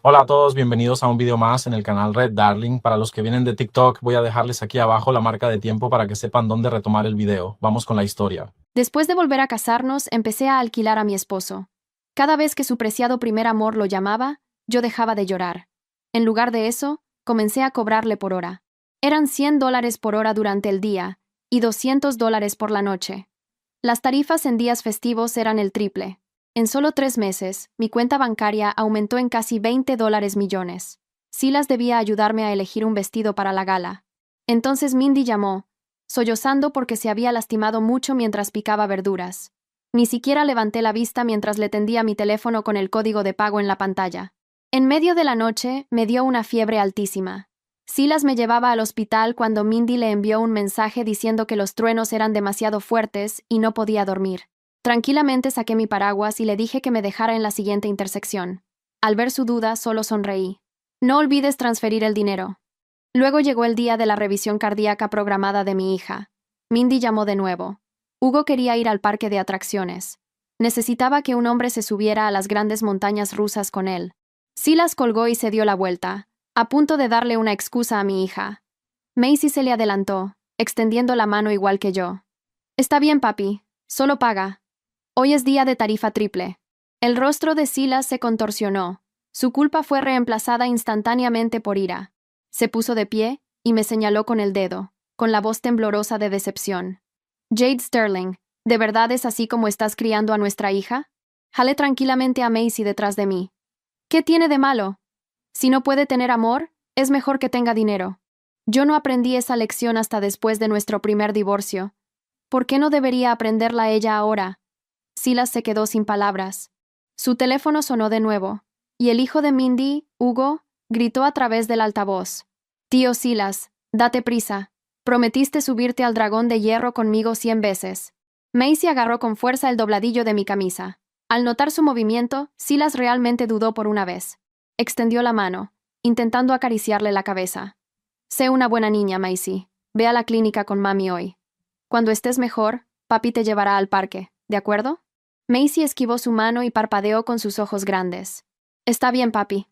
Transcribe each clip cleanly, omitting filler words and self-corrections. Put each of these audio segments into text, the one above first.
Hola a todos, bienvenidos a un video más en el canal Red Darling. Para los que vienen de TikTok, voy a dejarles aquí abajo la marca de tiempo para que sepan dónde retomar el video. Vamos con la historia. Después de volver a casarnos, empecé a alquilar a mi esposo. Cada vez que su preciado primer amor lo llamaba, yo dejaba de llorar. En lugar de eso, comencé a cobrarle por hora. Eran $100 por hora durante el día y $200 por la noche. Las tarifas en días festivos eran el triple. En solo 3 meses, mi cuenta bancaria aumentó en casi $20 millones. Silas debía ayudarme a elegir un vestido para la gala. Entonces Mindy llamó, sollozando porque se había lastimado mucho mientras picaba verduras. Ni siquiera levanté la vista mientras le tendía mi teléfono con el código de pago en la pantalla. En medio de la noche, me dio una fiebre altísima. Silas me llevaba al hospital cuando Mindy le envió un mensaje diciendo que los truenos eran demasiado fuertes y no podía dormir. Tranquilamente saqué mi paraguas y le dije que me dejara en la siguiente intersección. Al ver su duda, solo sonreí. No olvides transferir el dinero. Luego llegó el día de la revisión cardíaca programada de mi hija. Mindy llamó de nuevo. Hugo quería ir al parque de atracciones. Necesitaba que un hombre se subiera a las grandes montañas rusas con él. Silas colgó y se dio la vuelta, a punto de darle una excusa a mi hija. Macy se le adelantó, extendiendo la mano igual que yo. Está bien, papi, solo paga. Hoy es día de tarifa triple. El rostro de Silas se contorsionó. Su culpa fue reemplazada instantáneamente por ira. Se puso de pie y me señaló con el dedo, con la voz temblorosa de decepción. Jade Sterling, ¿de verdad es así como estás criando a nuestra hija? Jalé tranquilamente a Macy detrás de mí. ¿Qué tiene de malo? Si no puede tener amor, es mejor que tenga dinero. Yo no aprendí esa lección hasta después de nuestro primer divorcio. ¿Por qué no debería aprenderla ella ahora? Silas se quedó sin palabras. Su teléfono sonó de nuevo, y el hijo de Mindy, Hugo, gritó a través del altavoz. Tío Silas, date prisa. Prometiste subirte al dragón de hierro conmigo 100 veces. Macy agarró con fuerza el dobladillo de mi camisa. Al notar su movimiento, Silas realmente dudó por una vez. Extendió la mano, intentando acariciarle la cabeza. Sé una buena niña, Macy. Ve a la clínica con mami hoy. Cuando estés mejor, papi te llevará al parque, ¿de acuerdo? Macy esquivó su mano y parpadeó con sus ojos grandes. Está bien, papi.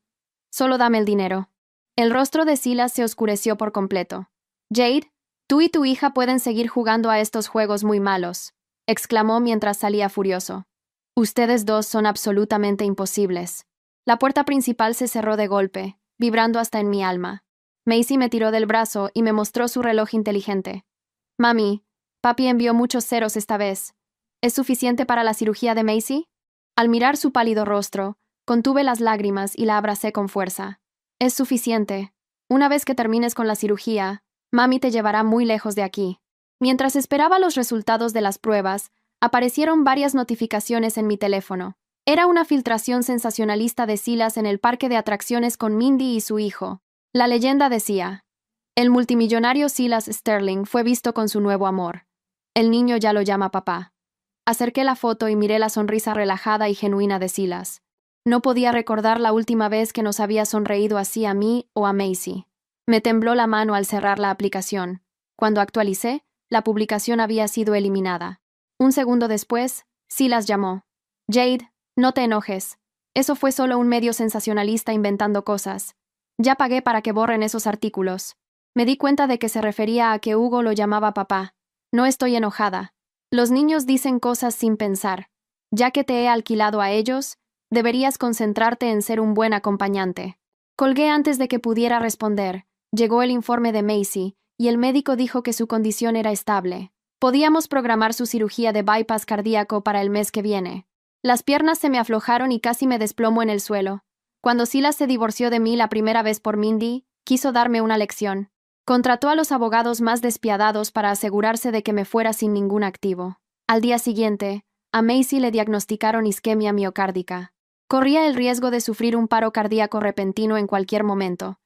Solo dame el dinero. El rostro de Silas se oscureció por completo. Jade, tú y tu hija pueden seguir jugando a estos juegos muy malos, exclamó mientras salía furioso. Ustedes dos son absolutamente imposibles. La puerta principal se cerró de golpe, vibrando hasta en mi alma. Macy me tiró del brazo y me mostró su reloj inteligente. Mami, papi envió muchos ceros esta vez. ¿Es suficiente para la cirugía de Macy? Al mirar su pálido rostro, contuve las lágrimas y la abracé con fuerza. Es suficiente. Una vez que termines con la cirugía, mami te llevará muy lejos de aquí. Mientras esperaba los resultados de las pruebas, aparecieron varias notificaciones en mi teléfono. Era una filtración sensacionalista de Silas en el parque de atracciones con Mindy y su hijo. La leyenda decía: el multimillonario Silas Sterling fue visto con su nuevo amor. El niño ya lo llama papá. Acerqué la foto y miré la sonrisa relajada y genuina de Silas. No podía recordar la última vez que nos había sonreído así a mí o a Macy. Me tembló la mano al cerrar la aplicación. Cuando actualicé, la publicación había sido eliminada. Un segundo después, Silas llamó. Jade, no te enojes. Eso fue solo un medio sensacionalista inventando cosas. Ya pagué para que borren esos artículos. Me di cuenta de que se refería a que Hugo lo llamaba papá. No estoy enojada. Los niños dicen cosas sin pensar. Ya que te he alquilado a ellos, deberías concentrarte en ser un buen acompañante. Colgué antes de que pudiera responder. Llegó el informe de Macy, y el médico dijo que su condición era estable. Podíamos programar su cirugía de bypass cardíaco para el mes que viene. Las piernas se me aflojaron y casi me desplomo en el suelo. Cuando Silas se divorció de mí la primera vez por Mindy, quiso darme una lección. Contrató a los abogados más despiadados para asegurarse de que me fuera sin ningún activo. Al día siguiente, a Macy le diagnosticaron isquemia miocárdica. Corría el riesgo de sufrir un paro cardíaco repentino en cualquier momento.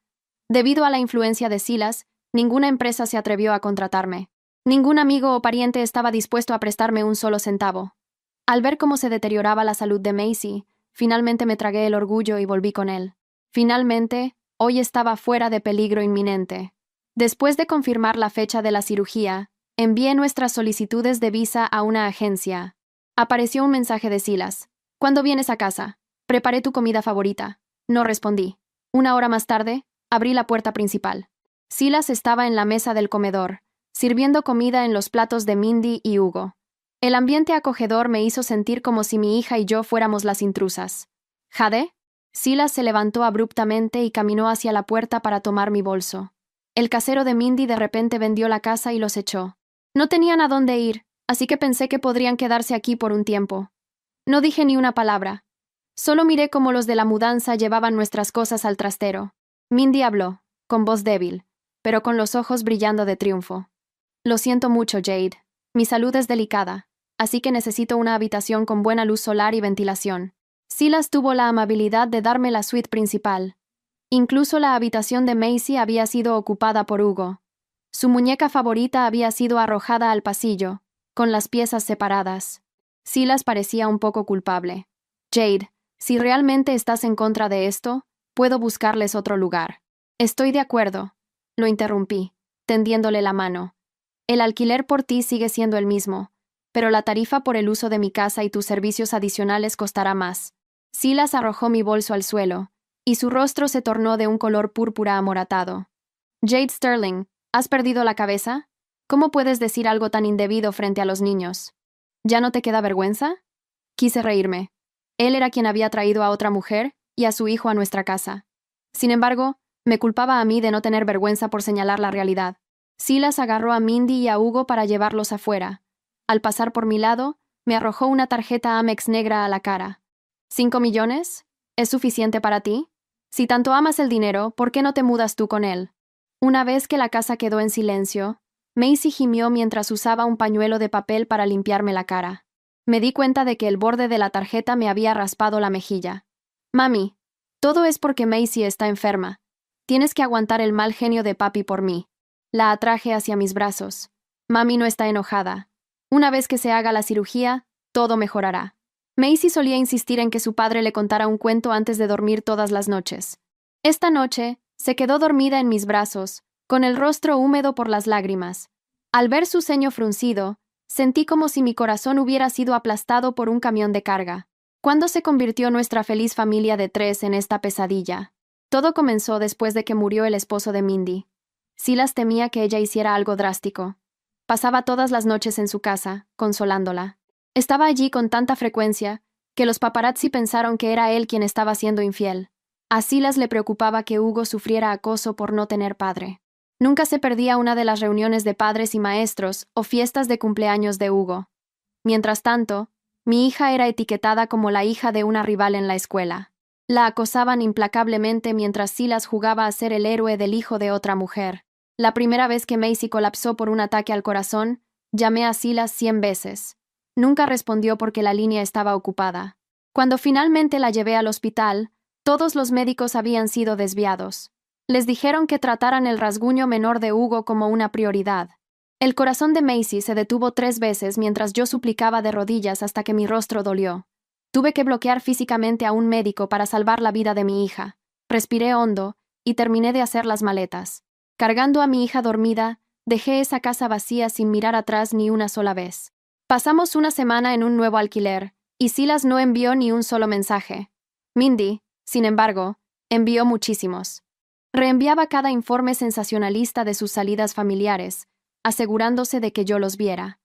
Debido a la influencia de Silas, ninguna empresa se atrevió a contratarme. Ningún amigo o pariente estaba dispuesto a prestarme un solo centavo. Al ver cómo se deterioraba la salud de Macy, finalmente me tragué el orgullo y volví con él. Finalmente, hoy estaba fuera de peligro inminente. Después de confirmar la fecha de la cirugía, envié nuestras solicitudes de visa a una agencia. Apareció un mensaje de Silas. ¿Cuándo vienes a casa? Preparé tu comida favorita. No respondí. Una hora más tarde, abrí la puerta principal. Silas estaba en la mesa del comedor, sirviendo comida en los platos de Mindy y Hugo. El ambiente acogedor me hizo sentir como si mi hija y yo fuéramos las intrusas. ¿Jade? Silas se levantó abruptamente y caminó hacia la puerta para tomar mi bolso. El casero de Mindy de repente vendió la casa y los echó. No tenían a dónde ir, así que pensé que podrían quedarse aquí por un tiempo. No dije ni una palabra. Solo miré cómo los de la mudanza llevaban nuestras cosas al trastero. Mindy habló, con voz débil, pero con los ojos brillando de triunfo. Lo siento mucho, Jade. Mi salud es delicada, así que necesito una habitación con buena luz solar y ventilación. Silas tuvo la amabilidad de darme la suite principal. Incluso la habitación de Macy había sido ocupada por Hugo. Su muñeca favorita había sido arrojada al pasillo, con las piezas separadas. Silas parecía un poco culpable. Jade, si realmente estás en contra de esto, puedo buscarles otro lugar. Estoy de acuerdo, lo interrumpí, tendiéndole la mano. El alquiler por ti sigue siendo el mismo, pero la tarifa por el uso de mi casa y tus servicios adicionales costará más. Silas arrojó mi bolso al suelo, y su rostro se tornó de un color púrpura amoratado. Jade Sterling, ¿has perdido la cabeza? ¿Cómo puedes decir algo tan indebido frente a los niños? ¿Ya no te queda vergüenza? Quise reírme. Él era quien había traído a otra mujer y a su hijo a nuestra casa. Sin embargo, me culpaba a mí de no tener vergüenza por señalar la realidad. Silas agarró a Mindy y a Hugo para llevarlos afuera. Al pasar por mi lado, me arrojó una tarjeta Amex negra a la cara. ¿5 millones? ¿Es suficiente para ti? Si tanto amas el dinero, ¿por qué no te mudas tú con él? Una vez que la casa quedó en silencio, Macy gimió mientras usaba un pañuelo de papel para limpiarme la cara. Me di cuenta de que el borde de la tarjeta me había raspado la mejilla. Mami, todo es porque Macy está enferma. Tienes que aguantar el mal genio de papi por mí. La atraje hacia mis brazos. Mami no está enojada. Una vez que se haga la cirugía, todo mejorará. Macy solía insistir en que su padre le contara un cuento antes de dormir todas las noches. Esta noche, se quedó dormida en mis brazos, con el rostro húmedo por las lágrimas. Al ver su ceño fruncido, sentí como si mi corazón hubiera sido aplastado por un camión de carga. ¿Cuándo se convirtió nuestra feliz familia de 3 en esta pesadilla? Todo comenzó después de que murió el esposo de Mindy. Silas temía que ella hiciera algo drástico. Pasaba todas las noches en su casa, consolándola. Estaba allí con tanta frecuencia que los paparazzi pensaron que era él quien estaba siendo infiel. A Silas le preocupaba que Hugo sufriera acoso por no tener padre. Nunca se perdía una de las reuniones de padres y maestros o fiestas de cumpleaños de Hugo. Mientras tanto, mi hija era etiquetada como la hija de una rival en la escuela. La acosaban implacablemente mientras Silas jugaba a ser el héroe del hijo de otra mujer. La primera vez que Macy colapsó por un ataque al corazón, llamé a Silas 100 veces. Nunca respondió porque la línea estaba ocupada. Cuando finalmente la llevé al hospital, todos los médicos habían sido desviados. Les dijeron que trataran el rasguño menor de Hugo como una prioridad. El corazón de Macy se detuvo 3 veces mientras yo suplicaba de rodillas hasta que mi rostro dolió. Tuve que bloquear físicamente a un médico para salvar la vida de mi hija. Respiré hondo y terminé de hacer las maletas. Cargando a mi hija dormida, dejé esa casa vacía sin mirar atrás ni una sola vez. Pasamos una semana en un nuevo alquiler, y Silas no envió ni un solo mensaje. Mindy, sin embargo, envió muchísimos. Reenviaba cada informe sensacionalista de sus salidas familiares, asegurándose de que yo los viera.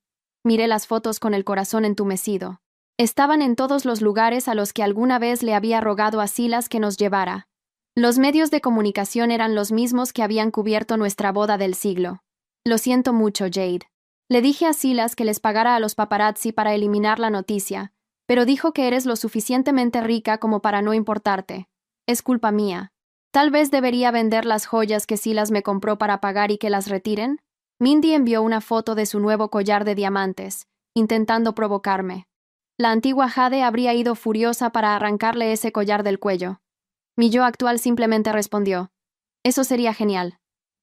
Miré las fotos con el corazón entumecido. Estaban en todos los lugares a los que alguna vez le había rogado a Silas que nos llevara. Los medios de comunicación eran los mismos que habían cubierto nuestra boda del siglo. Lo siento mucho, Jade. Le dije a Silas que les pagara a los paparazzi para eliminar la noticia, pero dijo que eres lo suficientemente rica como para no importarte. Es culpa mía. Tal vez debería vender las joyas que Silas me compró para pagar y que las retiren. Mindy envió una foto de su nuevo collar de diamantes, intentando provocarme. La antigua Jade habría ido furiosa para arrancarle ese collar del cuello. Mi yo actual simplemente respondió: «Eso sería genial.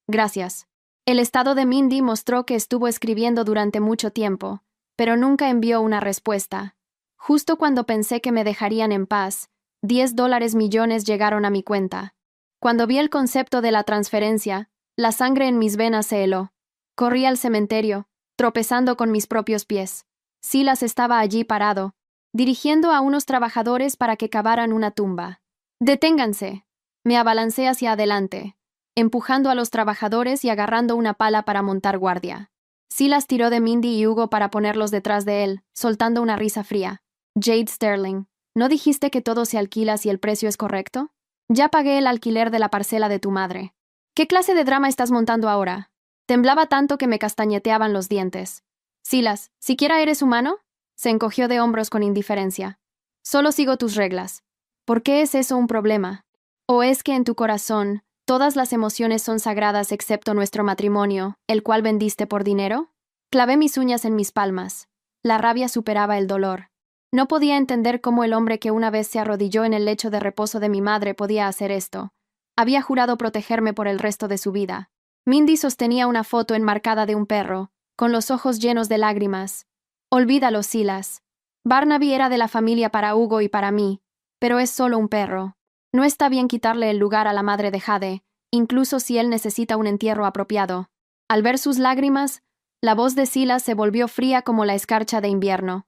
Gracias». El estado de Mindy mostró que estuvo escribiendo durante mucho tiempo, pero nunca envió una respuesta. Justo cuando pensé que me dejarían en paz, $10 millones llegaron a mi cuenta. Cuando vi el concepto de la transferencia, la sangre en mis venas se heló. Corrí al cementerio, tropezando con mis propios pies. Silas estaba allí parado, dirigiendo a unos trabajadores para que cavaran una tumba. Deténganse. Me abalancé hacia adelante, empujando a los trabajadores y agarrando una pala para montar guardia. Silas tiró de Mindy y Hugo para ponerlos detrás de él, soltando una risa fría. Jade Sterling, ¿no dijiste que todo se alquila si el precio es correcto? Ya pagué el alquiler de la parcela de tu madre. ¿Qué clase de drama estás montando ahora? Temblaba tanto que me castañeteaban los dientes. Silas, ¿siquiera eres humano? Se encogió de hombros con indiferencia. Solo sigo tus reglas. ¿Por qué es eso un problema? ¿O es que en tu corazón todas las emociones son sagradas excepto nuestro matrimonio, el cual vendiste por dinero? Clavé mis uñas en mis palmas. La rabia superaba el dolor. No podía entender cómo el hombre que una vez se arrodilló en el lecho de reposo de mi madre podía hacer esto. Había jurado protegerme por el resto de su vida. Mindy sostenía una foto enmarcada de un perro, con los ojos llenos de lágrimas. Olvídalo, Silas. Barnaby era de la familia para Hugo y para mí, pero es solo un perro. No está bien quitarle el lugar a la madre de Jade, incluso si él necesita un entierro apropiado. Al ver sus lágrimas, la voz de Silas se volvió fría como la escarcha de invierno.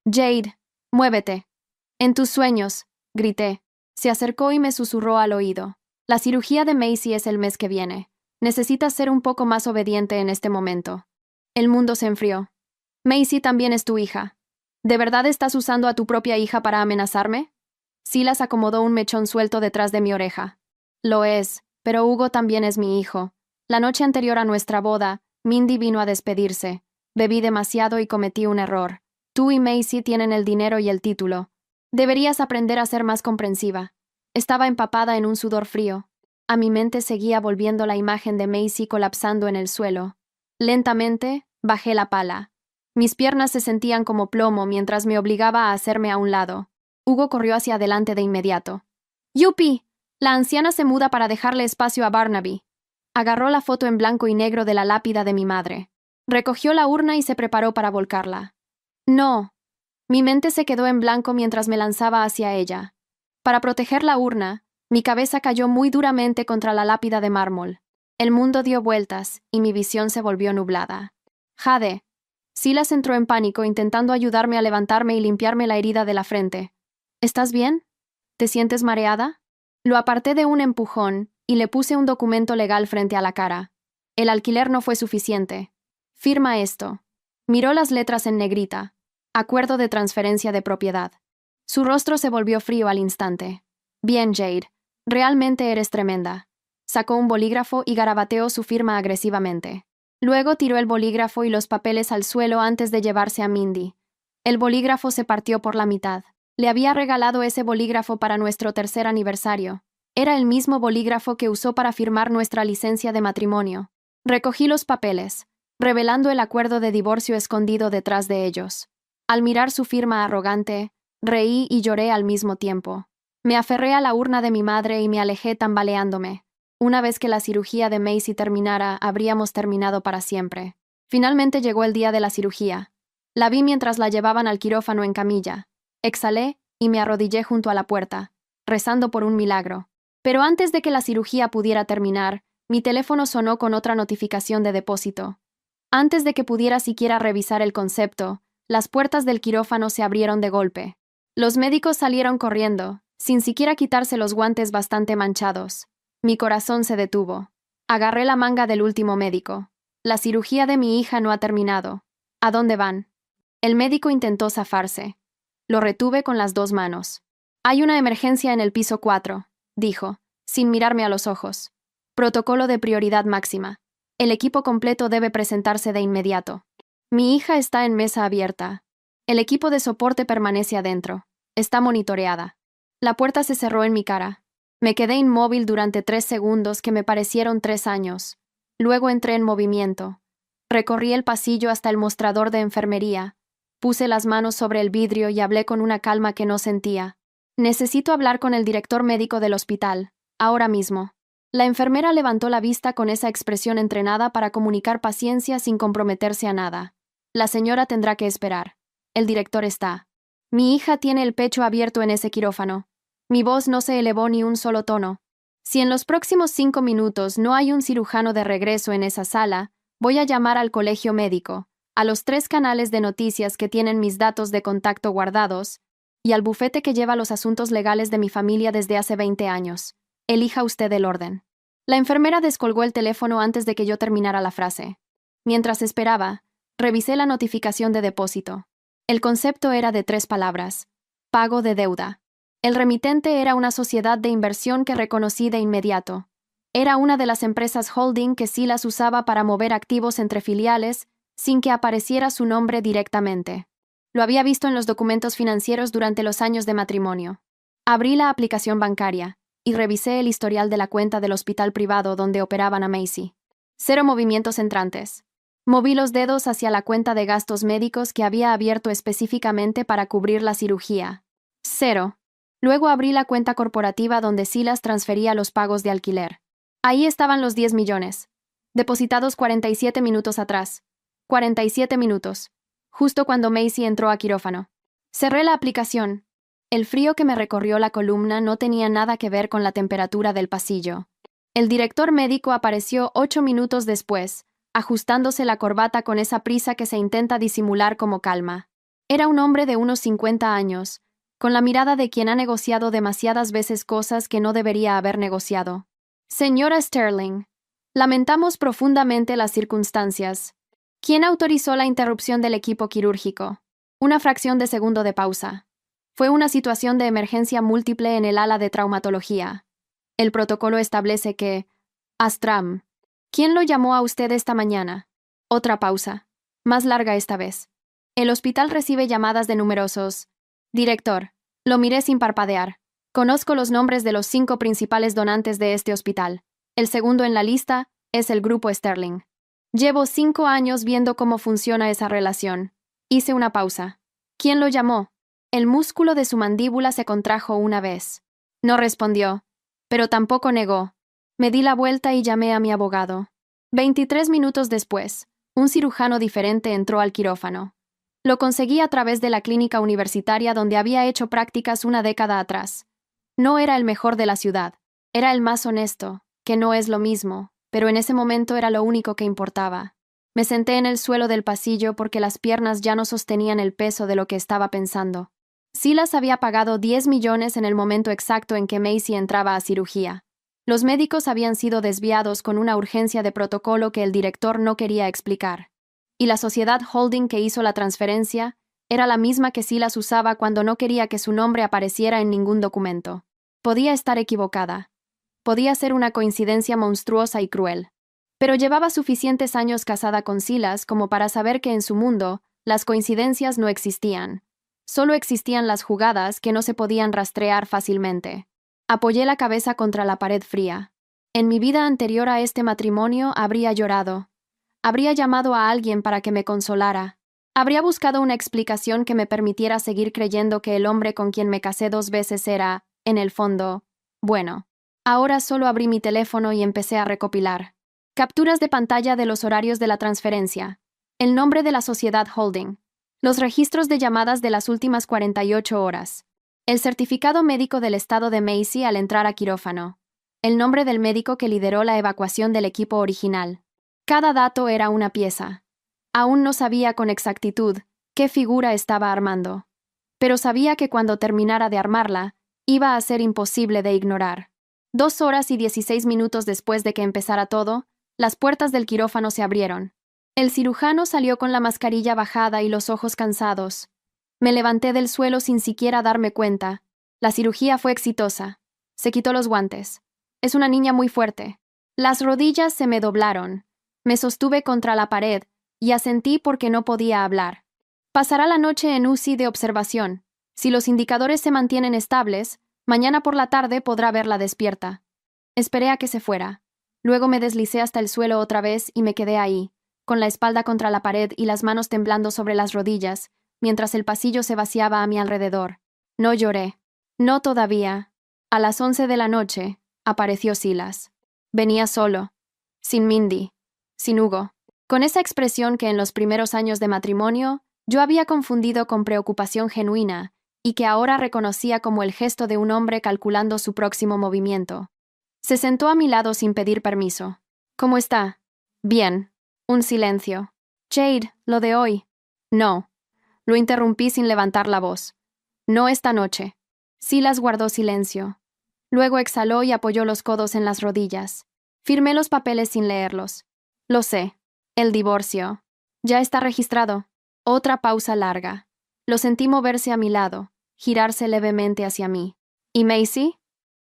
Jade, muévete. En tus sueños, grité. Se acercó y me susurró al oído. La cirugía de Macy es el mes que viene. Necesitas ser un poco más obediente en este momento. El mundo se enfrió. Macy también es tu hija. ¿De verdad estás usando a tu propia hija para amenazarme? Silas acomodó un mechón suelto detrás de mi oreja. Lo es, pero Hugo también es mi hijo. La noche anterior a nuestra boda, Mindy vino a despedirse. Bebí demasiado y cometí un error. Tú y Macy tienen el dinero y el título. Deberías aprender a ser más comprensiva. Estaba empapada en un sudor frío. A mi mente seguía volviendo la imagen de Macy colapsando en el suelo. Lentamente, bajé la pala. Mis piernas se sentían como plomo mientras me obligaba a hacerme a un lado. Hugo corrió hacia adelante de inmediato. ¡Yupi! La anciana se muda para dejarle espacio a Barnaby. Agarró la foto en blanco y negro de la lápida de mi madre. Recogió la urna y se preparó para volcarla. No. Mi mente se quedó en blanco mientras me lanzaba hacia ella. Para proteger la urna, mi cabeza cayó muy duramente contra la lápida de mármol. El mundo dio vueltas y mi visión se volvió nublada. Jade. Silas entró en pánico intentando ayudarme a levantarme y limpiarme la herida de la frente. ¿Estás bien? ¿Te sientes mareada? Lo aparté de un empujón y le puse un documento legal frente a la cara. El alquiler no fue suficiente. Firma esto. Miró las letras en negrita. Acuerdo de transferencia de propiedad. Su rostro se volvió frío al instante. Bien, Jade. Realmente eres tremenda. Sacó un bolígrafo y garabateó su firma agresivamente. Luego tiró el bolígrafo y los papeles al suelo antes de llevarse a Mindy. El bolígrafo se partió por la mitad. Le había regalado ese bolígrafo para nuestro tercer aniversario. Era el mismo bolígrafo que usó para firmar nuestra licencia de matrimonio. Recogí los papeles, revelando el acuerdo de divorcio escondido detrás de ellos. Al mirar su firma arrogante, reí y lloré al mismo tiempo. Me aferré a la urna de mi madre y me alejé tambaleándome. Una vez que la cirugía de Macy terminara, habríamos terminado para siempre. Finalmente llegó el día de la cirugía. La vi mientras la llevaban al quirófano en camilla. Exhalé y me arrodillé junto a la puerta, rezando por un milagro. Pero antes de que la cirugía pudiera terminar, mi teléfono sonó con otra notificación de depósito. Antes de que pudiera siquiera revisar el concepto, las puertas del quirófano se abrieron de golpe. Los médicos salieron corriendo, sin siquiera quitarse los guantes bastante manchados. Mi corazón se detuvo. Agarré la manga del último médico. La cirugía de mi hija no ha terminado. ¿A dónde van? El médico intentó zafarse. Lo retuve con las dos manos. Hay una emergencia en el piso 4, dijo, sin mirarme a los ojos. Protocolo de prioridad máxima. El equipo completo debe presentarse de inmediato. Mi hija está en mesa abierta. El equipo de soporte permanece adentro. Está monitoreada. La puerta se cerró en mi cara. Me quedé inmóvil durante 3 segundos que me parecieron 3 años. Luego entré en movimiento. Recorrí el pasillo hasta el mostrador de enfermería. Puse las manos sobre el vidrio y hablé con una calma que no sentía. Necesito hablar con el director médico del hospital, ahora mismo. La enfermera levantó la vista con esa expresión entrenada para comunicar paciencia sin comprometerse a nada. La señora tendrá que esperar. El director está. Mi hija tiene el pecho abierto en ese quirófano. Mi voz no se elevó ni un solo tono. Si en los próximos 5 minutos no hay un cirujano de regreso en esa sala, voy a llamar al colegio médico, a los 3 canales de noticias que tienen mis datos de contacto guardados, y al bufete que lleva los asuntos legales de mi familia desde hace 20 años. Elija usted el orden. La enfermera descolgó el teléfono antes de que yo terminara la frase. Mientras esperaba, revisé la notificación de depósito. El concepto era de 3 palabras: pago de deuda. El remitente era una sociedad de inversión que reconocí de inmediato. Era una de las empresas holding que Silas usaba para mover activos entre filiales sin que apareciera su nombre directamente. Lo había visto en los documentos financieros durante los años de matrimonio. Abrí la aplicación bancaria y revisé el historial de la cuenta del hospital privado donde operaban a Macy. 0 movimientos entrantes. Moví los dedos hacia la cuenta de gastos médicos que había abierto específicamente para cubrir la cirugía. 0. Luego abrí la cuenta corporativa donde Silas transfería los pagos de alquiler. Ahí estaban los 10 millones, depositados 47 minutos atrás. 47 minutos, justo cuando Macy entró a quirófano. Cerré la aplicación. El frío que me recorrió la columna no tenía nada que ver con la temperatura del pasillo. El director médico apareció 8 minutos después, ajustándose la corbata con esa prisa que se intenta disimular como calma. Era un hombre de unos 50 años, con la mirada de quien ha negociado demasiadas veces cosas que no debería haber negociado. Señora Sterling, lamentamos profundamente las circunstancias. ¿Quién autorizó la interrupción del equipo quirúrgico? Una fracción de segundo de pausa. Fue una situación de emergencia múltiple en el ala de traumatología. El protocolo establece que... Astram. ¿Quién lo llamó a usted esta mañana? Otra pausa. Más larga esta vez. El hospital recibe llamadas de numerosos. Director. Lo miré sin parpadear. Conozco los nombres de los 5 principales donantes de este hospital. El segundo en la lista es el grupo Sterling. Llevo 5 años viendo cómo funciona esa relación. Hice una pausa. ¿Quién lo llamó? El músculo de su mandíbula se contrajo una vez. No respondió, pero tampoco negó. Me di la vuelta y llamé a mi abogado. 23 minutos después, un cirujano diferente entró al quirófano. Lo conseguí a través de la clínica universitaria donde había hecho prácticas una década atrás. No era el mejor de la ciudad. Era el más honesto, que no es lo mismo, pero en ese momento era lo único que importaba. Me senté en el suelo del pasillo porque las piernas ya no sostenían el peso de lo que estaba pensando. Silas había pagado 10 millones en el momento exacto en que Macy entraba a cirugía. Los médicos habían sido desviados con una urgencia de protocolo que el director no quería explicar. Y la sociedad holding que hizo la transferencia era la misma que Silas usaba cuando no quería que su nombre apareciera en ningún documento. Podía estar equivocada. Podía ser una coincidencia monstruosa y cruel. Pero llevaba suficientes años casada con Silas como para saber que en su mundo las coincidencias no existían. Solo existían las jugadas que no se podían rastrear fácilmente. Apoyé la cabeza contra la pared fría. En mi vida anterior a este matrimonio habría llorado. Habría llamado a alguien para que me consolara. Habría buscado una explicación que me permitiera seguir creyendo que el hombre con quien me casé 2 veces era, en el fondo, bueno. Ahora solo abrí mi teléfono y empecé a recopilar. Capturas de pantalla de los horarios de la transferencia. El nombre de la sociedad holding. Los registros de llamadas de las últimas 48 horas. El certificado médico del estado de Macy al entrar a quirófano. El nombre del médico que lideró la evacuación del equipo original. Cada dato era una pieza. Aún no sabía con exactitud qué figura estaba armando. Pero sabía que cuando terminara de armarla, iba a ser imposible de ignorar. 2 horas y 16 minutos después de que empezara todo, las puertas del quirófano se abrieron. El cirujano salió con la mascarilla bajada y los ojos cansados. Me levanté del suelo sin siquiera darme cuenta. La cirugía fue exitosa. Se quitó los guantes. Es una niña muy fuerte. Las rodillas se me doblaron. Me sostuve contra la pared y asentí porque no podía hablar. Pasará la noche en UCI de observación. Si los indicadores se mantienen estables, mañana por la tarde podrá verla despierta. Esperé a que se fuera. Luego me deslicé hasta el suelo otra vez y me quedé ahí, con la espalda contra la pared y las manos temblando sobre las rodillas, mientras el pasillo se vaciaba a mi alrededor. No lloré. No todavía. A las 11 de la noche, apareció Silas. Venía solo. Sin Mindy. Sin Hugo. Con esa expresión que en los primeros años de matrimonio yo había confundido con preocupación genuina y que ahora reconocía como el gesto de un hombre calculando su próximo movimiento. Se sentó a mi lado sin pedir permiso. ¿Cómo está? Bien. Un silencio. Jade, lo de hoy. No. Lo interrumpí sin levantar la voz. No esta noche. Silas guardó silencio. Luego exhaló y apoyó los codos en las rodillas. Firmé los papeles sin leerlos. Lo sé. El divorcio. Ya está registrado. Otra pausa larga. Lo sentí moverse a mi lado, girarse levemente hacia mí. ¿Y Macy?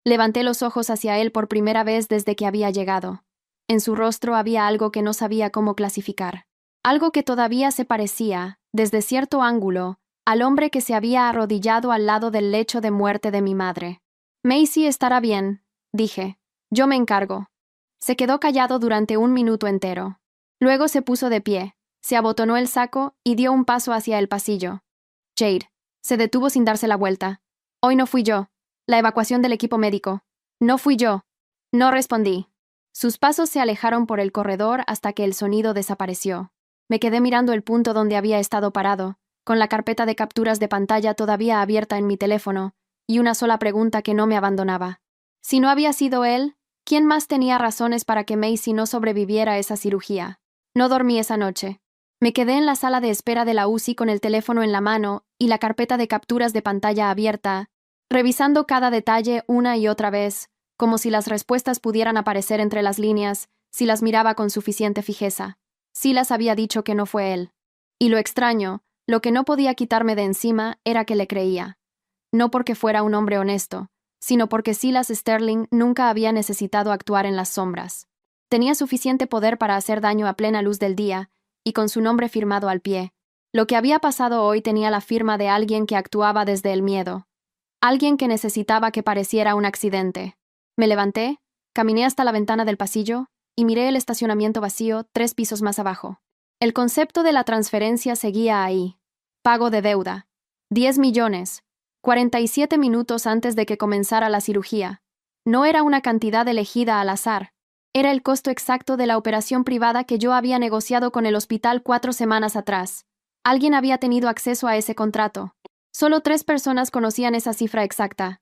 Levanté los ojos hacia él por primera vez desde que había llegado. En su rostro había algo que no sabía cómo clasificar. Algo que todavía se parecía, desde cierto ángulo, al hombre que se había arrodillado al lado del lecho de muerte de mi madre. Macy estará bien, dije. Yo me encargo. Se quedó callado durante un minuto entero. Luego se puso de pie, se abotonó el saco y dio un paso hacia el pasillo. Jade. Se detuvo sin darse la vuelta. Hoy no fui yo. La evacuación del equipo médico. No fui yo. No respondí. Sus pasos se alejaron por el corredor hasta que el sonido desapareció. Me quedé mirando el punto donde había estado parado, con la carpeta de capturas de pantalla todavía abierta en mi teléfono, y una sola pregunta que no me abandonaba. Si no había sido él, ¿quién más tenía razones para que Macy no sobreviviera a esa cirugía? No dormí esa noche. Me quedé en la sala de espera de la UCI con el teléfono en la mano y la carpeta de capturas de pantalla abierta, revisando cada detalle una y otra vez, como si las respuestas pudieran aparecer entre las líneas, si las miraba con suficiente fijeza. Silas había dicho que no fue él. Y lo extraño, lo que no podía quitarme de encima, era que le creía. No porque fuera un hombre honesto, sino porque Silas Sterling nunca había necesitado actuar en las sombras. Tenía suficiente poder para hacer daño a plena luz del día, y con su nombre firmado al pie. Lo que había pasado hoy tenía la firma de alguien que actuaba desde el miedo. Alguien que necesitaba que pareciera un accidente. Me levanté, caminé hasta la ventana del pasillo y miré el estacionamiento vacío 3 pisos más abajo. El concepto de la transferencia seguía ahí. Pago de deuda. 10 millones. 47 minutos antes de que comenzara la cirugía. No era una cantidad elegida al azar. Era el costo exacto de la operación privada que yo había negociado con el hospital 4 semanas atrás. Alguien había tenido acceso a ese contrato. Solo 3 personas conocían esa cifra exacta.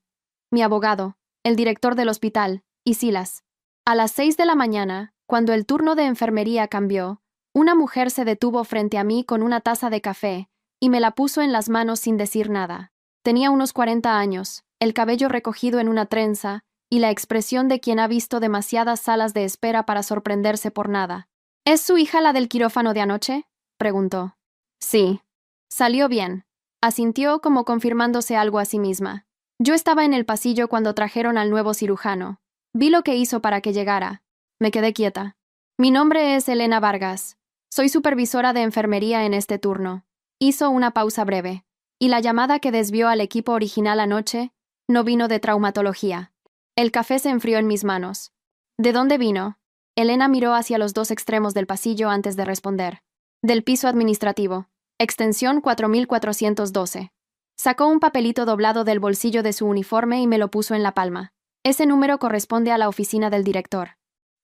Mi abogado, el director del hospital, y Silas. A las 6 de la mañana, cuando el turno de enfermería cambió, una mujer se detuvo frente a mí con una taza de café y me la puso en las manos sin decir nada. Tenía unos 40 años, el cabello recogido en una trenza y la expresión de quien ha visto demasiadas salas de espera para sorprenderse por nada. ¿Es su hija la del quirófano de anoche?, preguntó. Sí. Salió bien. Asintió como confirmándose algo a sí misma. Yo estaba en el pasillo cuando trajeron al nuevo cirujano. Vi lo que hizo para que llegara. Me quedé quieta. Mi nombre es Elena Vargas. Soy supervisora de enfermería en este turno. Hizo una pausa breve. Y la llamada que desvió al equipo original anoche no vino de traumatología. El café se enfrió en mis manos. ¿De dónde vino? Elena miró hacia los 2 extremos del pasillo antes de responder. Del piso administrativo. Extensión 4412. Sacó un papelito doblado del bolsillo de su uniforme y me lo puso en la palma. Ese número corresponde a la oficina del director.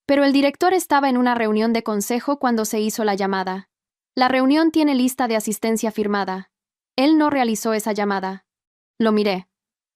Pero el director estaba en una reunión de consejo cuando se hizo la llamada. La reunión tiene lista de asistencia firmada. Él no realizó esa llamada. Lo miré.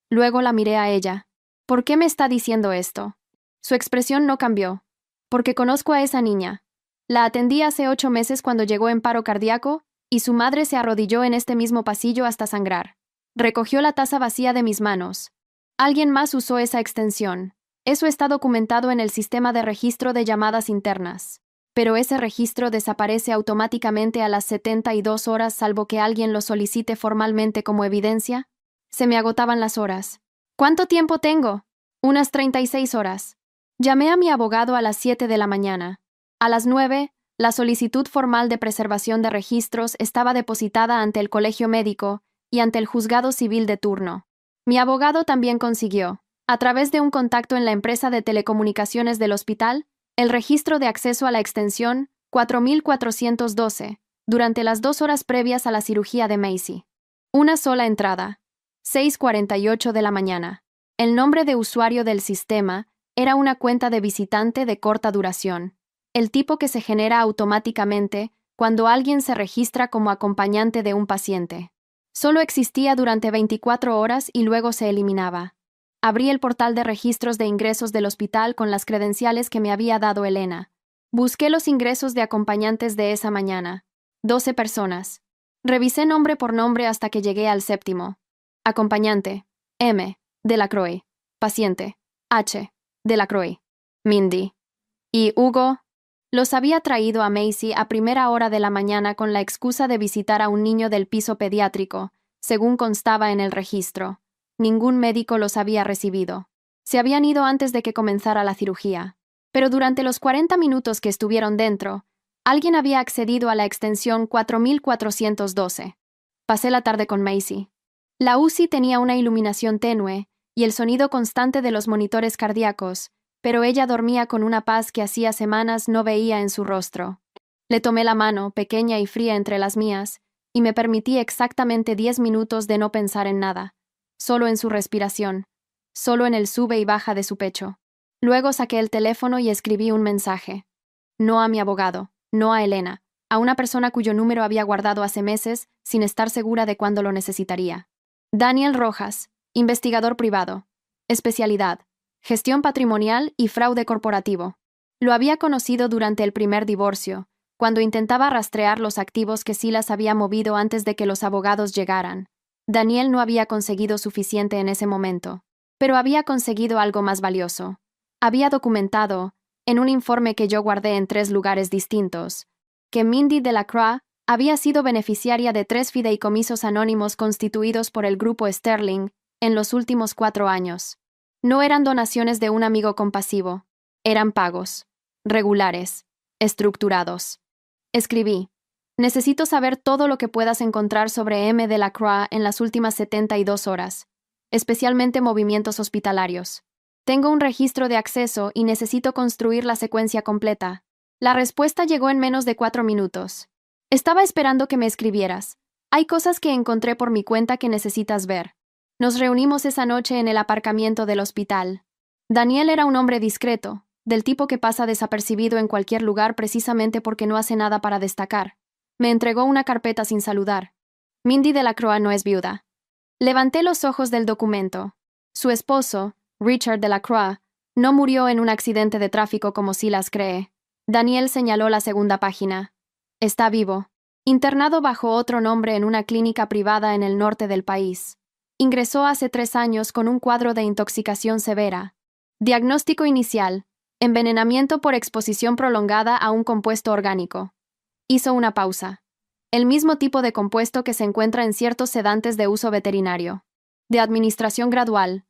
Luego la miré a ella. ¿Por qué me está diciendo esto? Su expresión no cambió. Porque conozco a esa niña. La atendí hace 8 meses cuando llegó en paro cardíaco, y su madre se arrodilló en este mismo pasillo hasta sangrar. Recogió la taza vacía de mis manos. Alguien más usó esa extensión. Eso está documentado en el sistema de registro de llamadas internas. Pero ese registro desaparece automáticamente a las 72 horas salvo que alguien lo solicite formalmente como evidencia. Se me agotaban las horas. ¿Cuánto tiempo tengo? Unas 36 horas. Llamé a mi abogado a las 7 de la mañana. A las 9, la solicitud formal de preservación de registros estaba depositada ante el colegio médico y ante el juzgado civil de turno. Mi abogado también consiguió, a través de un contacto en la empresa de telecomunicaciones del hospital, el registro de acceso a la extensión 4412 durante las 2 horas previas a la cirugía de Macy. Una sola entrada. 6:48 de la mañana. El nombre de usuario del sistema era una cuenta de visitante de corta duración, el tipo que se genera automáticamente cuando alguien se registra como acompañante de un paciente. Solo existía durante 24 horas y luego se eliminaba. Abrí el portal de registros de ingresos del hospital con las credenciales que me había dado Elena. Busqué los ingresos de acompañantes de esa mañana. 12 personas. Revisé nombre por nombre hasta que llegué al 7º. Acompañante. M. Delacroix. Paciente. H. Delacroix. Mindy. ¿Y Hugo? Los había traído a Macy a primera hora de la mañana con la excusa de visitar a un niño del piso pediátrico, según constaba en el registro. Ningún médico los había recibido. Se habían ido antes de que comenzara la cirugía. Pero durante los 40 minutos que estuvieron dentro, alguien había accedido a la extensión 4412. Pasé la tarde con Macy. La UCI tenía una iluminación tenue y el sonido constante de los monitores cardíacos, pero ella dormía con una paz que hacía semanas no veía en su rostro. Le tomé la mano, pequeña y fría entre las mías, y me permití exactamente 10 minutos de no pensar en nada, solo en su respiración, solo en el sube y baja de su pecho. Luego saqué el teléfono y escribí un mensaje. No a mi abogado, no a Elena, a una persona cuyo número había guardado hace meses sin estar segura de cuándo lo necesitaría. Daniel Rojas, investigador privado. Especialidad: gestión patrimonial y fraude corporativo. Lo había conocido durante el primer divorcio, cuando intentaba rastrear los activos que Silas había movido antes de que los abogados llegaran. Daniel no había conseguido suficiente en ese momento, pero había conseguido algo más valioso. Había documentado, en un informe que yo guardé en 3 lugares distintos, que Mindy Delacroix había sido beneficiaria de 3 fideicomisos anónimos constituidos por el grupo Sterling en los últimos 4 años. No eran donaciones de un amigo compasivo, eran pagos, regulares, estructurados. Escribí: necesito saber todo lo que puedas encontrar sobre M. Delacroix en las últimas 72 horas, especialmente movimientos hospitalarios. Tengo un registro de acceso y necesito construir la secuencia completa. La respuesta llegó en menos de 4 minutos. Estaba esperando que me escribieras. Hay cosas que encontré por mi cuenta que necesitas ver. Nos reunimos esa noche en el aparcamiento del hospital. Daniel era un hombre discreto, del tipo que pasa desapercibido en cualquier lugar precisamente porque no hace nada para destacar. Me entregó una carpeta sin saludar. Mindy Delacroix no es viuda. Levanté los ojos del documento. Su esposo, Richard Delacroix, no murió en un accidente de tráfico como Silas cree. Daniel señaló la segunda página. Está vivo. Internado bajo otro nombre en una clínica privada en el norte del país. Ingresó hace 3 años con un cuadro de intoxicación severa. Diagnóstico inicial: envenenamiento por exposición prolongada a un compuesto orgánico. Hizo una pausa. El mismo tipo de compuesto que se encuentra en ciertos sedantes de uso veterinario. De administración gradual.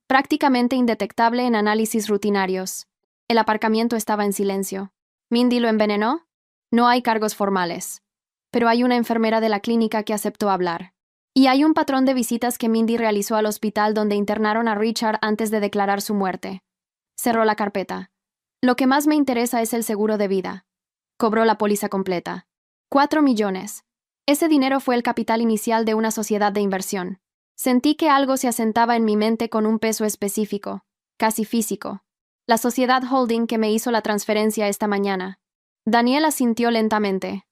Prácticamente indetectable en análisis rutinarios. El aparcamiento estaba en silencio. ¿Mindy lo envenenó? No hay cargos formales. Pero hay una enfermera de la clínica que aceptó hablar. Y hay un patrón de visitas que Mindy realizó al hospital donde internaron a Richard antes de declarar su muerte. Cerró la carpeta. Lo que más me interesa es el seguro de vida. Cobró la póliza completa. 4 millones. Ese dinero fue el capital inicial de una sociedad de inversión. Sentí que algo se asentaba en mi mente con un peso específico, casi físico. La sociedad holding que me hizo la transferencia esta mañana. Daniel asintió lentamente.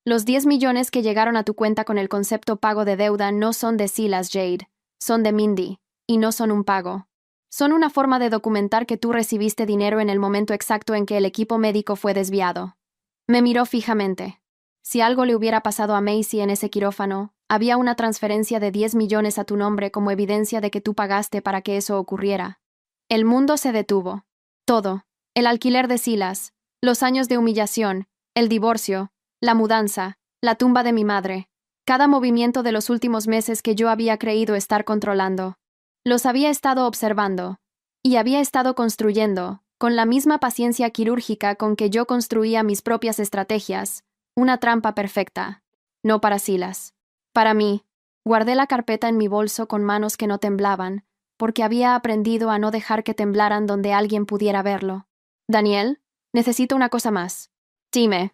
Los 10 millones que llegaron a tu cuenta con el concepto pago de deuda no son de Silas, Jade, son de Mindy, y no son un pago. Son una forma de documentar que tú recibiste dinero en el momento exacto en que el equipo médico fue desviado. Me miró fijamente. Si algo le hubiera pasado a Macy en ese quirófano, había una transferencia de 10 millones a tu nombre como evidencia de que tú pagaste para que eso ocurriera. El mundo se detuvo. Todo. El alquiler de Silas, los años de humillación, el divorcio, la mudanza, la tumba de mi madre, cada movimiento de los últimos meses que yo había creído estar controlando. Los había estado observando, y había estado construyendo, con la misma paciencia quirúrgica con que yo construía mis propias estrategias, una trampa perfecta. No para Silas. Para mí. Guardé la carpeta en mi bolso con manos que no temblaban, porque había aprendido a no dejar que temblaran donde alguien pudiera verlo. Daniel, necesito una cosa más. Dime.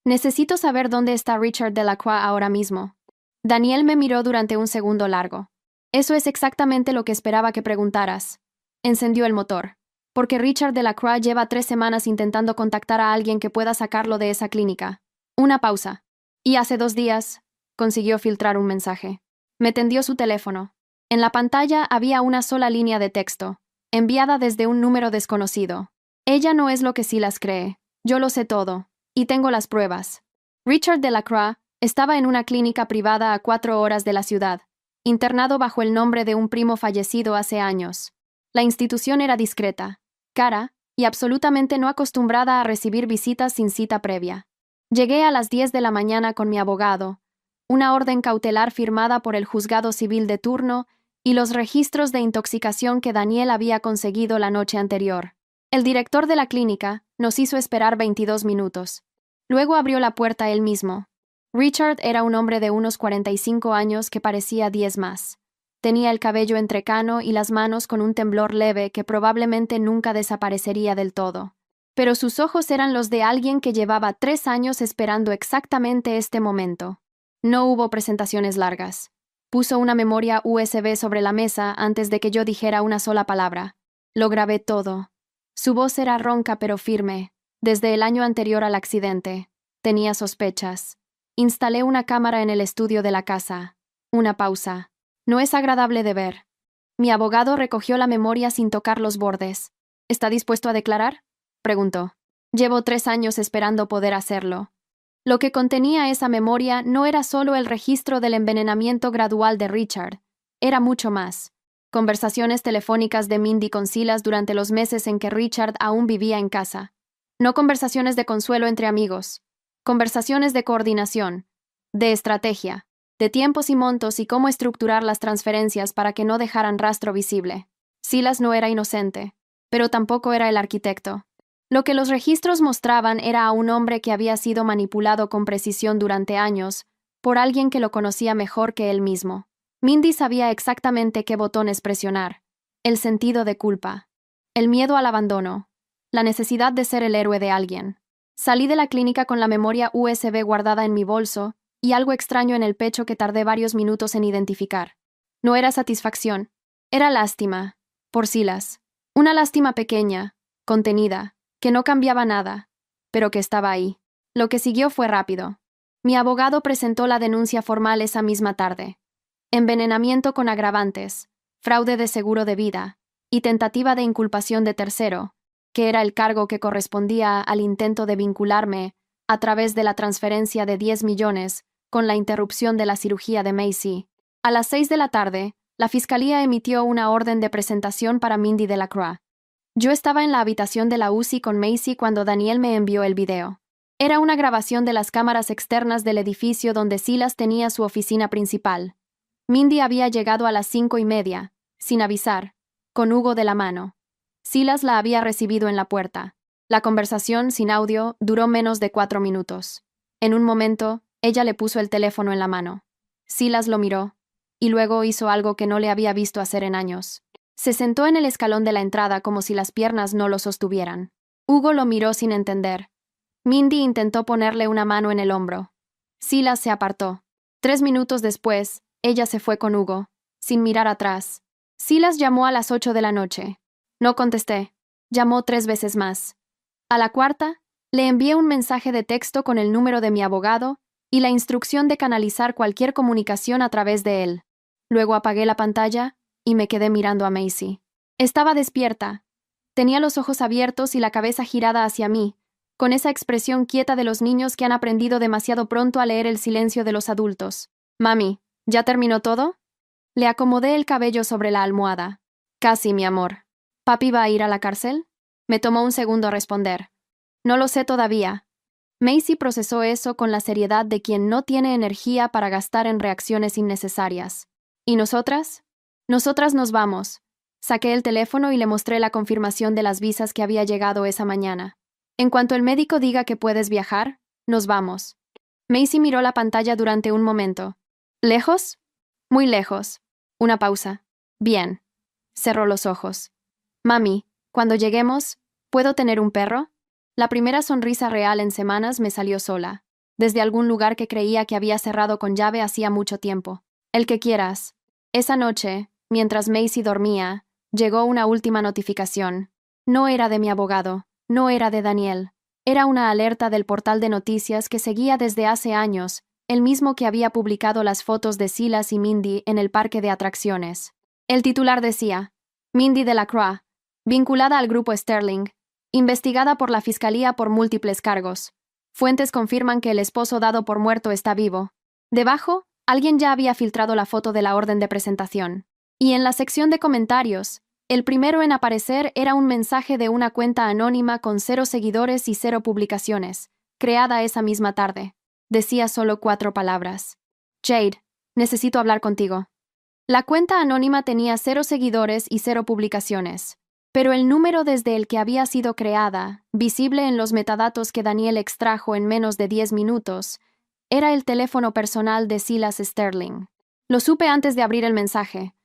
Necesito saber dónde está Richard Delacroix ahora mismo. Daniel me miró durante un segundo largo. Eso es exactamente lo que esperaba que preguntaras. Encendió el motor. Porque Richard Delacroix lleva 3 semanas intentando contactar a alguien que pueda sacarlo de esa clínica. Una pausa. Y hace 2 días, consiguió filtrar un mensaje. Me tendió su teléfono. En la pantalla había una sola línea de texto, enviada desde un número desconocido. Ella no es lo que Silas cree. Yo lo sé todo. Y tengo las pruebas. Richard Delacroix estaba en una clínica privada a 4 horas de la ciudad, internado bajo el nombre de un primo fallecido hace años. La institución era discreta, cara y absolutamente no acostumbrada a recibir visitas sin cita previa. Llegué a las 10 de la mañana con mi abogado, una orden cautelar firmada por el juzgado civil de turno y los registros de intoxicación que Daniel había conseguido la noche anterior. El director de la clínica nos hizo esperar 22 minutos. Luego abrió la puerta él mismo. Richard era un hombre de unos 45 años que parecía 10 más. Tenía el cabello entrecano y las manos con un temblor leve que probablemente nunca desaparecería del todo. Pero sus ojos eran los de alguien que llevaba 3 años esperando exactamente este momento. No hubo presentaciones largas. Puso una memoria USB sobre la mesa antes de que yo dijera una sola palabra. Lo grabé todo. Su voz era ronca pero firme. Desde el año anterior al accidente, tenía sospechas. Instalé una cámara en el estudio de la casa. Una pausa. No es agradable de ver. Mi abogado recogió la memoria sin tocar los bordes. ¿Está dispuesto a declarar?, preguntó. Llevo 3 años esperando poder hacerlo. Lo que contenía esa memoria no era solo el registro del envenenamiento gradual de Richard, era mucho más. Conversaciones telefónicas de Mindy con Silas durante los meses en que Richard aún vivía en casa. No conversaciones de consuelo entre amigos. Conversaciones de coordinación, de estrategia, de tiempos y montos y cómo estructurar las transferencias para que no dejaran rastro visible. Silas no era inocente, pero tampoco era el arquitecto. Lo que los registros mostraban era a un hombre que había sido manipulado con precisión durante años por alguien que lo conocía mejor que él mismo. Mindy sabía exactamente qué botones presionar. El sentido de culpa, el miedo al abandono, la necesidad de ser el héroe de alguien. Salí de la clínica con la memoria USB guardada en mi bolso y algo extraño en el pecho que tardé varios minutos en identificar. No era satisfacción, era lástima, por Silas. Una lástima pequeña, contenida, que no cambiaba nada, pero que estaba ahí. Lo que siguió fue rápido. Mi abogado presentó la denuncia formal esa misma tarde. Envenenamiento con agravantes, fraude de seguro de vida y tentativa de inculpación de tercero, que era el cargo que correspondía al intento de vincularme, a través de la transferencia de 10 millones, con la interrupción de la cirugía de Macy. A las 6 de la tarde, la fiscalía emitió una orden de presentación para Mindy Delacroix. Yo estaba en la habitación de la UCI con Macy cuando Daniel me envió el video. Era una grabación de las cámaras externas del edificio donde Silas tenía su oficina principal. Mindy había llegado a las 5:30, sin avisar, con Hugo de la mano. Silas la había recibido en la puerta. La conversación, sin audio, duró menos de 4 minutos. En un momento, ella le puso el teléfono en la mano. Silas lo miró, y luego hizo algo que no le había visto hacer en años. Se sentó en el escalón de la entrada como si las piernas no lo sostuvieran. Hugo lo miró sin entender. Mindy intentó ponerle una mano en el hombro. Silas se apartó. 3 minutos después, ella se fue con Hugo, sin mirar atrás. Silas llamó a las 8 de la noche. No contesté. Llamó 3 veces más. A la cuarta, le envié un mensaje de texto con el número de mi abogado y la instrucción de canalizar cualquier comunicación a través de él. Luego apagué la pantalla y me quedé mirando a Macy. Estaba despierta. Tenía los ojos abiertos y la cabeza girada hacia mí, con esa expresión quieta de los niños que han aprendido demasiado pronto a leer el silencio de los adultos. Mami, ¿ya terminó todo? Le acomodé el cabello sobre la almohada. Casi, mi amor. ¿Papi va a ir a la cárcel? Me tomó un segundo responder. No lo sé todavía. Macy procesó eso con la seriedad de quien no tiene energía para gastar en reacciones innecesarias. ¿Y nosotras? Nosotras nos vamos. Saqué el teléfono y le mostré la confirmación de las visas que había llegado esa mañana. En cuanto el médico diga que puedes viajar, nos vamos. Macy miró la pantalla durante un momento. ¿Lejos? Muy lejos. Una pausa. Bien. Cerró los ojos. Mami, cuando lleguemos, ¿puedo tener un perro? La primera sonrisa real en semanas me salió sola, desde algún lugar que creía que había cerrado con llave hacía mucho tiempo. El que quieras. Esa noche, mientras Macy dormía, llegó una última notificación. No era de mi abogado, no era de Daniel. Era una alerta del portal de noticias que seguía desde hace años, el mismo que había publicado las fotos de Silas y Mindy en el parque de atracciones. El titular decía: Mindy Delacroix, vinculada al grupo Sterling, investigada por la fiscalía por múltiples cargos. Fuentes confirman que el esposo dado por muerto está vivo. Debajo, Alguien ya había filtrado la foto de la orden de presentación. Y en la sección de comentarios, el primero en aparecer era un mensaje de una cuenta anónima con 0 seguidores y 0 publicaciones, creada esa misma tarde. Decía solo 4 palabras. Jade, necesito hablar contigo. La cuenta anónima tenía 0 seguidores y 0 publicaciones, pero el número desde el que había sido creada, visible en los metadatos que Daniel extrajo en menos de 10 minutos, era el teléfono personal de Silas Sterling. Lo supe antes de abrir el mensaje.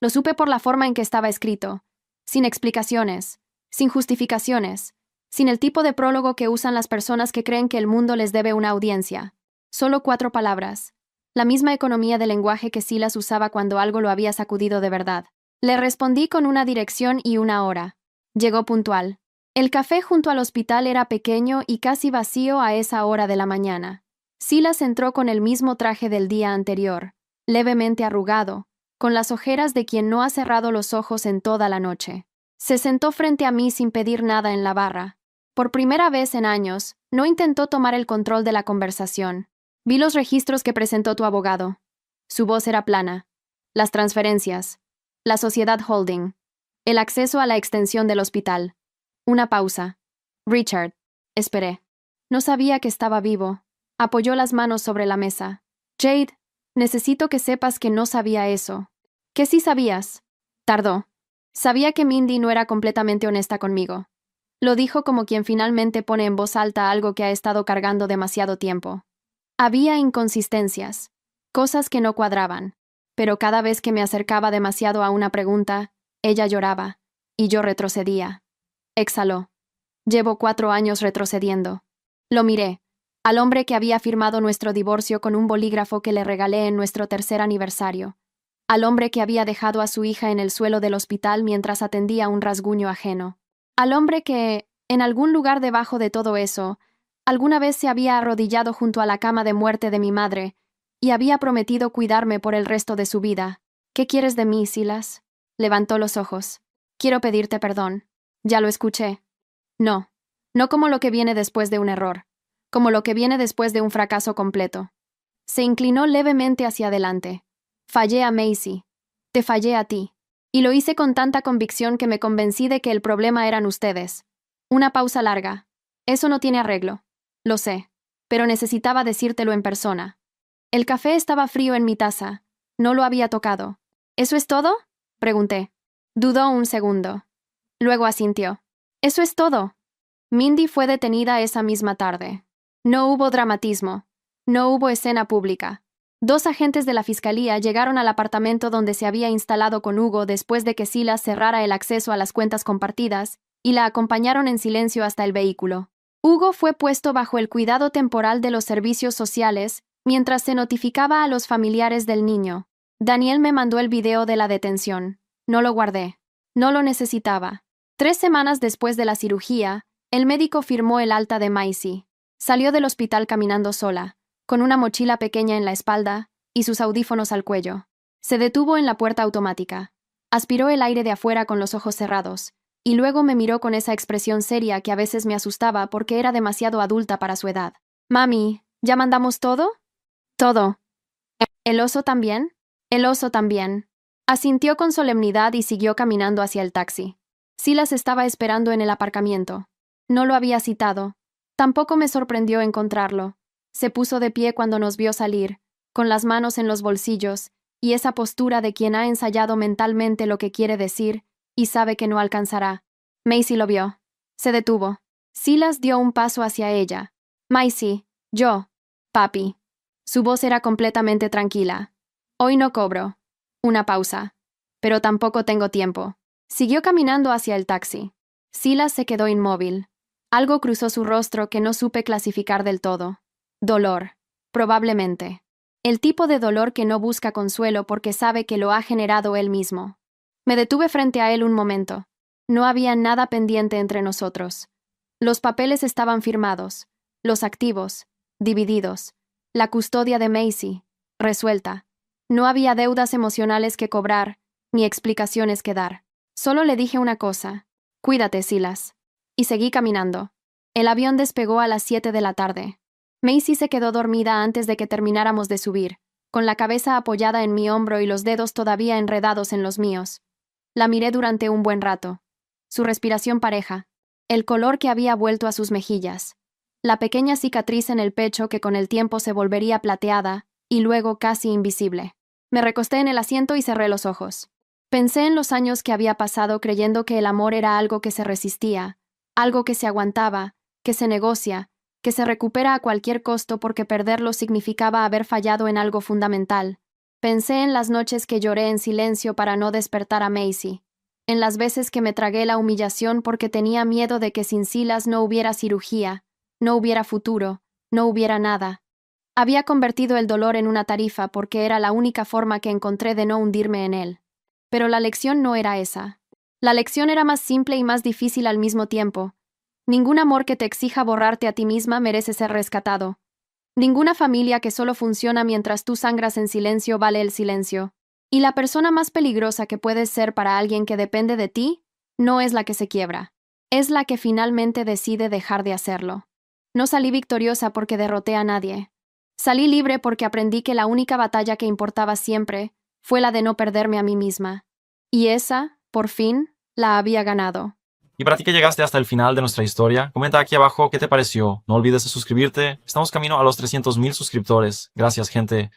Lo supe por la forma en que estaba escrito, sin explicaciones, sin justificaciones, sin el tipo de prólogo que usan las personas que creen que el mundo les debe una audiencia. Solo 4 palabras. La misma economía de lenguaje que Silas usaba cuando algo lo había sacudido de verdad. Le respondí con una dirección y una hora. Llegó puntual. El café junto al hospital era pequeño y casi vacío a esa hora de la mañana. Silas entró con el mismo traje del día anterior, levemente arrugado, con las ojeras de quien no ha cerrado los ojos en toda la noche. Se sentó frente a mí sin pedir nada en la barra. Por primera vez en años, no intentó tomar el control de la conversación. Vi los registros que presentó tu abogado. Su voz era plana. Las transferencias. La sociedad holding. El acceso a la extensión del hospital. Una pausa. Richard. Esperé. No sabía que estaba vivo. Apoyó las manos sobre la mesa. Jade, necesito que sepas que no sabía eso. ¿Qué sí sabías? Tardó. Sabía que Mindy no era completamente honesta conmigo. Lo dijo como quien finalmente pone en voz alta algo que ha estado cargando demasiado tiempo. Había inconsistencias, cosas que no cuadraban, pero cada vez que me acercaba demasiado a una pregunta, ella lloraba, y yo retrocedía. Exhaló. Llevo 4 años retrocediendo. Lo miré, al hombre que había firmado nuestro divorcio con un bolígrafo que le regalé en nuestro 3er aniversario, al hombre que había dejado a su hija en el suelo del hospital mientras atendía un rasguño ajeno, al hombre que, en algún lugar debajo de todo eso, alguna vez se había arrodillado junto a la cama de muerte de mi madre y había prometido cuidarme por el resto de su vida. ¿Qué quieres de mí, Silas? Levantó los ojos. Quiero pedirte perdón. Ya lo escuché. No. No como lo que viene después de un error. Como lo que viene después de un fracaso completo. Se inclinó levemente hacia adelante. Fallé a Macy. Te fallé a ti. Y lo hice con tanta convicción que me convencí de que el problema eran ustedes. Una pausa larga. Eso no tiene arreglo. Lo sé, pero necesitaba decírtelo en persona. El café estaba frío en mi taza. No lo había tocado. ¿Eso es todo? Pregunté. Dudó un segundo. Luego asintió. Eso es todo. Mindy fue detenida esa misma tarde. No hubo dramatismo. No hubo escena pública. 2 agentes de la fiscalía llegaron al apartamento donde se había instalado con Hugo después de que Silas cerrara el acceso a las cuentas compartidas y la acompañaron en silencio hasta el vehículo. Hugo fue puesto bajo el cuidado temporal de los servicios sociales mientras se notificaba a los familiares del niño. Daniel me mandó el video de la detención. No lo guardé. No lo necesitaba. 3 semanas después de la cirugía, el médico firmó el alta de Macy. Salió del hospital caminando sola, con una mochila pequeña en la espalda y sus audífonos al cuello. Se detuvo en la puerta automática. Aspiró el aire de afuera con los ojos cerrados, y luego me miró con esa expresión seria que a veces me asustaba porque era demasiado adulta para su edad. Mami, ¿ya mandamos todo? Todo. ¿El oso también? El oso también. Asintió con solemnidad y siguió caminando hacia el taxi. Silas estaba esperando en el aparcamiento. No lo había citado. Tampoco me sorprendió encontrarlo. Se puso de pie cuando nos vio salir, con las manos en los bolsillos, y esa postura de quien ha ensayado mentalmente lo que quiere decir y sabe que no alcanzará. Macy lo vio. Se detuvo. Silas dio un paso hacia ella. Macy, yo. Papi. Su voz era completamente tranquila. Hoy no cobro. Una pausa. Pero tampoco tengo tiempo. Siguió caminando hacia el taxi. Silas se quedó inmóvil. Algo cruzó su rostro que no supe clasificar del todo. Dolor. Probablemente. El tipo de dolor que no busca consuelo porque sabe que lo ha generado él mismo. Me detuve frente a él un momento. No había nada pendiente entre nosotros. Los papeles estaban firmados. Los activos. Divididos. La custodia de Macy. Resuelta. No había deudas emocionales que cobrar, ni explicaciones que dar. Solo le dije una cosa. Cuídate, Silas. Y seguí caminando. El avión despegó a las 7 de la tarde. Macy se quedó dormida antes de que termináramos de subir, con la cabeza apoyada en mi hombro y los dedos todavía enredados en los míos. La miré durante un buen rato. Su respiración pareja, el color que había vuelto a sus mejillas, la pequeña cicatriz en el pecho que con el tiempo se volvería plateada y luego casi invisible. Me recosté en el asiento y cerré los ojos. Pensé en los años que había pasado creyendo que el amor era algo que se resistía, algo que se aguantaba, que se negocia, que se recupera a cualquier costo porque perderlo significaba haber fallado en algo fundamental. Pensé en las noches que lloré en silencio para no despertar a Macy, en las veces que me tragué la humillación porque tenía miedo de que sin Silas no hubiera cirugía, no hubiera futuro, no hubiera nada. Había convertido el dolor en una tarifa porque era la única forma que encontré de no hundirme en él. Pero la lección no era esa. La lección era más simple y más difícil al mismo tiempo. Ningún amor que te exija borrarte a ti misma merece ser rescatado. Ninguna familia que solo funciona mientras tú sangras en silencio vale el silencio. Y la persona más peligrosa que puedes ser para alguien que depende de ti no es la que se quiebra. Es la que finalmente decide dejar de hacerlo. No salí victoriosa porque derroté a nadie. Salí libre porque aprendí que la única batalla que importaba siempre fue la de no perderme a mí misma. Y esa, por fin, la había ganado. Y para ti que llegaste hasta el final de nuestra historia, comenta aquí abajo qué te pareció. No olvides de suscribirte. Estamos camino a los 300,000 suscriptores. Gracias, gente.